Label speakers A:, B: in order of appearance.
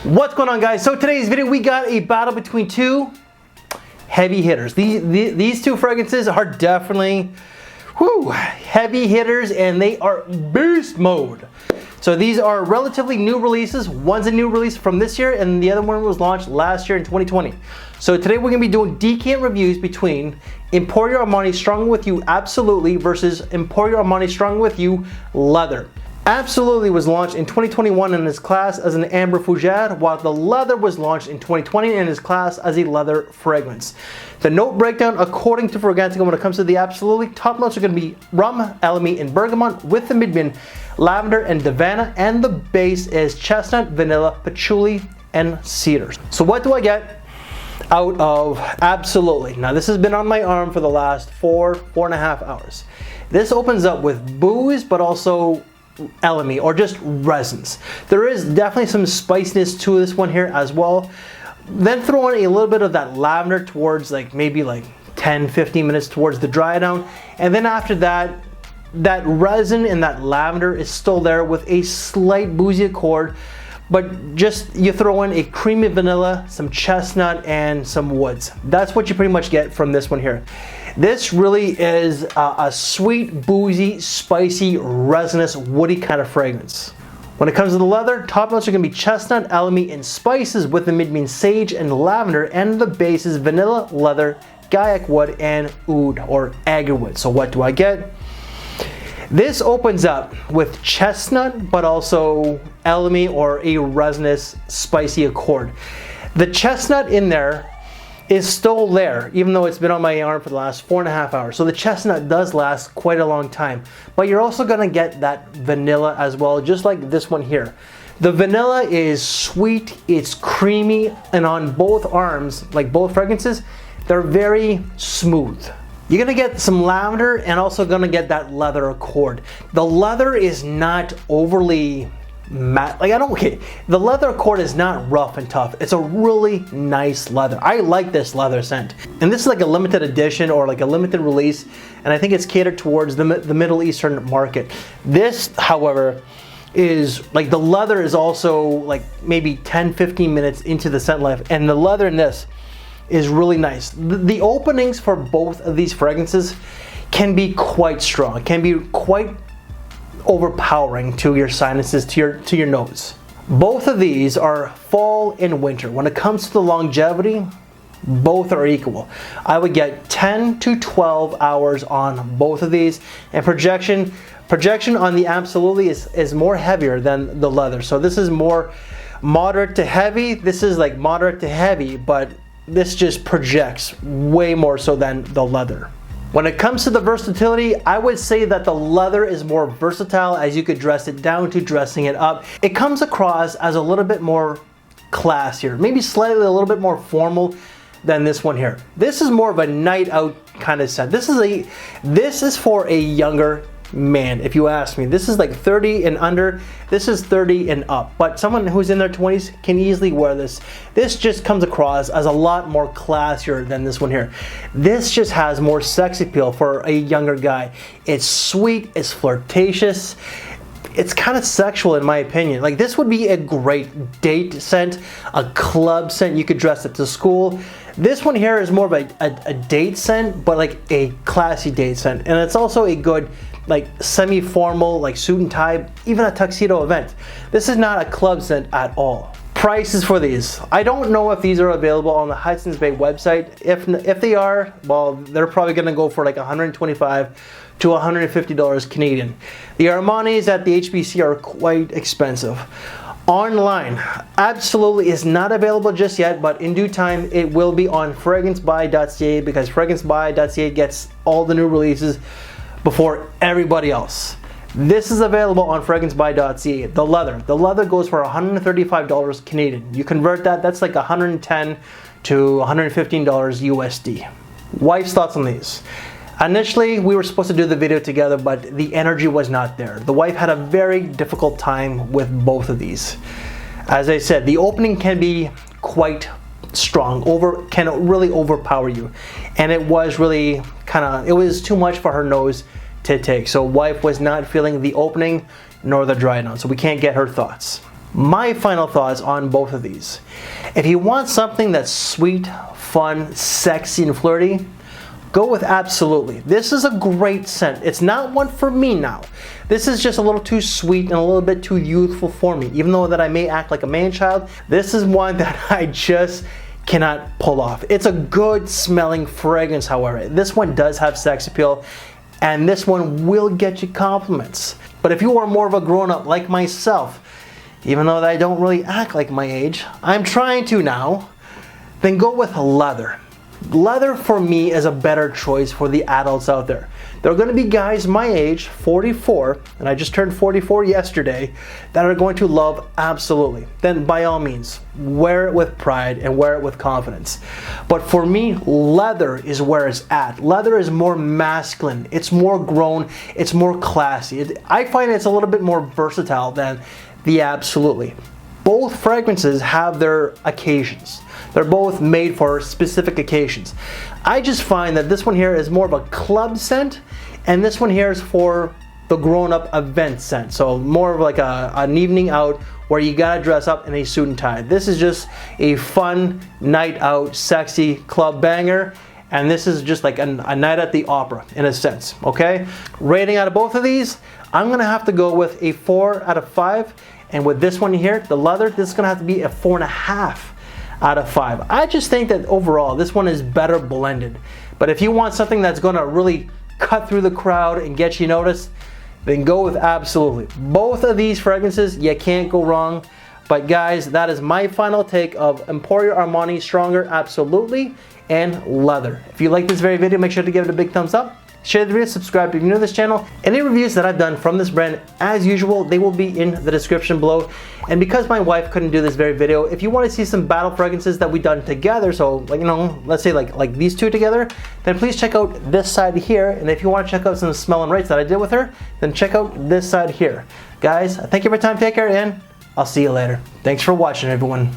A: What's going on, guys? So today's video we got a battle between two heavy hitters. These two fragrances are definitely heavy hitters, and they are beast mode. So these are relatively new releases. One's a new release from this year and the other one was launched last year in 2020. So today we're going to be doing decant reviews between Emporio Armani Stronger With You Absolutely versus Emporio Armani Stronger With You Leather. Absolutely was launched in 2021 in its class as an amber fougere, while the leather was launched in 2020 in its class as a leather fragrance. The note breakdown according to Fragrantica when it comes to the Absolutely, top notes are going to be rum, elemi, and bergamot, with the midman lavender and davana, and the base is chestnut, vanilla, patchouli, and cedars. So what do I get out of Absolutely? Now this has been on my arm for the last four and a half hours. This opens up with booze, but also elemi, or just resins. There is definitely some spiciness to this one here as well. Then throw in a little bit of that lavender towards maybe 10-15 minutes towards the dry down, and then after that, that resin and that lavender is still there with a slight boozy accord, but just you throw in a creamy vanilla, some chestnut, and some woods. That's what you pretty much get from this one here. This really is a sweet, boozy, spicy, resinous, woody kind of fragrance. When it comes to the leather, top notes are going to be chestnut, elemi, and spices, with the mid-mean sage and lavender, and the base is vanilla, leather, gaiac wood, and oud or agarwood. So what do I get? This opens up with chestnut, but also elemi or a resinous, spicy accord. The chestnut in there is still there, even though it's been on my arm for the last 4.5 hours. So the chestnut does last quite a long time. But you're also gonna get that vanilla as well, just like this one here. The vanilla is sweet, it's creamy, and on both arms, like both fragrances, they're very smooth. You're gonna get some lavender and also gonna get that leather accord. The leather is not overly matte, the leather accord is not rough and tough. It's a really nice leather. I like this leather scent. And this is like a limited edition or like a limited release, and I think it's catered towards the Middle Eastern market. This, however, is the leather is also maybe 10-15 minutes into the scent life, and the leather in this is really nice. The openings for both of these fragrances can be quite strong, can be quite overpowering to your sinuses, to your nose. Both of these are fall and winter. When it comes to the longevity, both are equal. I would get 10 to 12 hours on both of these, and projection on the Absolutely is more heavier than the leather. So this is more moderate to heavy. This is like moderate to heavy, but this just projects way more so than the leather. When it comes to the versatility, I would say that the leather is more versatile, as you could dress it down to dressing it up. It comes across as a little bit more classier, maybe slightly a little bit more formal than this one here. This is more of a night out kind of scent. This is for a younger man, if you ask me. This is like 30 and under. This is 30 and up, but someone who's in their 20s can easily wear this. This just comes across as a lot more classier than this one here. This just has more sex appeal for a younger guy. It's sweet, it's flirtatious, it's kind of sexual in my opinion. This would be a great date scent, a club scent. You could dress it to school. This one here is more of a date scent, but a classy date scent, and it's also a good semi-formal suit and tie, even a tuxedo event. This is not a club scent at all. Prices for these, I don't know if these are available on the Hudson's Bay website. If they are, well, they're probably gonna go for $125 to $150 Canadian. The Armanis at the HBC are quite expensive. Online, Absolutely is not available just yet, but in due time it will be on fragrancebuy.ca, because fragrancebuy.ca gets all the new releases before everybody else. This is available on fragrancebuy.ca. The leather goes for $135 Canadian. You convert that, that's like $110 to $115 USD. Wife's thoughts on these? Initially, we were supposed to do the video together, but the energy was not there. The wife had a very difficult time with both of these. As I said, the opening can be quite strong, can really overpower you, and it was really it was too much for her nose to take. So wife was not feeling the opening nor the dry down, so we can't get her thoughts. My final thoughts on both of these. If you want something that's sweet, fun, sexy, and flirty, go with Absolutely. This is a great scent. It's not one for me now. This is just a little too sweet and a little bit too youthful for me. Even though that I may act like a man-child, this is one that I just cannot pull off. It's a good smelling fragrance, however. This one does have sex appeal, and this one will get you compliments. But if you are more of a grown-up like myself, even though I don't really act like my age, I'm trying to now, then go with leather. Leather for me is a better choice for the adults out there. There are going to be guys my age, 44, and I just turned 44 yesterday, that are going to love Absolutely. Then by all means, wear it with pride and wear it with confidence. But for me, leather is where it's at. Leather is more masculine, it's more grown, it's more classy. I find it's a little bit more versatile than the Absolutely. Both fragrances have their occasions. They're both made for specific occasions. I just find that this one here is more of a club scent, and this one here is for the grown-up event scent. So more of like an evening out where you gotta dress up in a suit and tie. This is just a fun night out, sexy club banger, and this is just like a night at the opera in a sense, okay? Rating out of both of these, I'm gonna have to go with a 4 out of 5. And with this one here, the leather, this is gonna have to be a 4.5 out of 5. I just think that overall, this one is better blended. But if you want something that's gonna really cut through the crowd and get you noticed, then go with Absolutely. Both of these fragrances, you can't go wrong. But guys, that is my final take of Emporio Armani Stronger Absolutely and Leather. If you like this very video, make sure to give it a big thumbs up. Share the video, subscribe if you're new to this channel. Any reviews that I've done from this brand, as usual, they will be in the description below. And because my wife couldn't do this very video, if you want to see some battle fragrances that we done together, so like, you know, let's say like these two together, then please check out this side here. And if you want to check out some smell and rates that I did with her, then check out this side here. Guys, thank you for your time, take care, and I'll see you later. Thanks for watching, everyone.